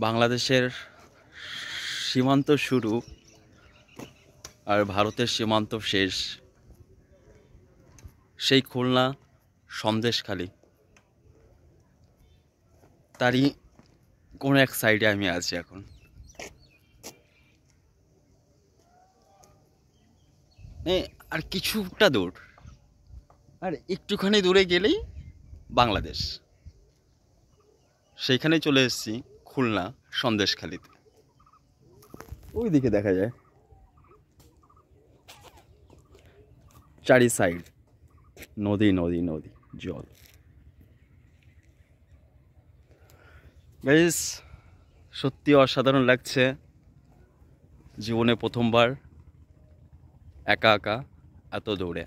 বাংলাদেশের সীমান্ত শুরু আর ভারতের সীমান্ত শেষ, সেই খুলনা সন্দেশখালী, তারই কোনো এক সাইডে আমি আছি এখন। আর কিছুটা দূর, আর একটুখানি দূরে গেলেই বাংলাদেশ। সেইখানে চলে এসেছি, খুলনা সন্দেশখালীতে। ওই দিকে দেখা যায় চারি সাইড নদী নদী নদী, জল। গাইস, সত্যি অসাধারণ লাগছে। জীবনে প্রথমবার একা একা এত দৌড়ে।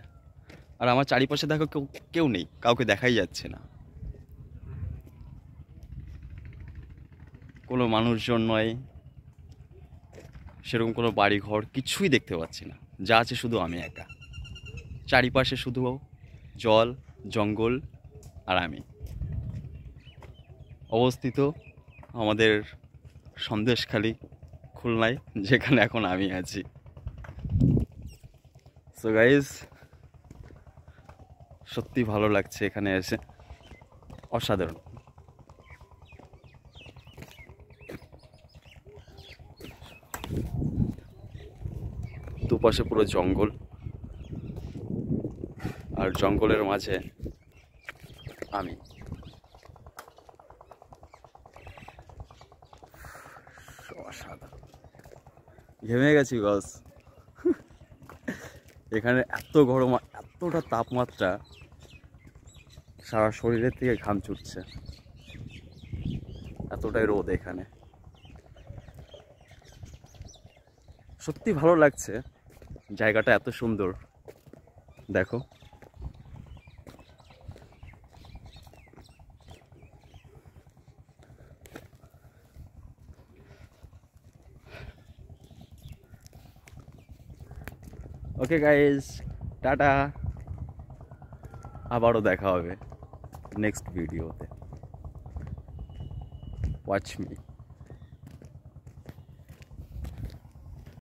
আর আমার চারিপাশে দেখো কেউ নেই, কাউকে দেখাই যাচ্ছে না। কোনো মানুষজন নয়, সেরকম কোনো বাড়ি ঘর কিছুই দেখতে পাচ্ছি না। যা আছে শুধু আমি একা। চারিপাশে শুধু জল, জঙ্গল আর আমি। অবস্থিত আমাদের সন্দেশখালী, খুলনায়, যেখানে এখন আমি আছি। সো গাইজ, সত্যি ভালো লাগছে এখানে এসে, অসাধারণ। দুপাশে পুরো জঙ্গল, আর জঙ্গলের মাঝে আমি। অসাধারণ, ঘেমে গেছি বস। এখানে এত গরম, এতটা তাপমাত্রা, সারা শরীরের থেকে ঘাম ছুটছে, এতটাই রোদ এখানে। সত্যি ভালো লাগছে, জায়গাটা এত সুন্দর। দেখো, ওকে গাইজ, টাটা। আবারও দেখা হবে নেক্সট ভিডিওতে। Watch me.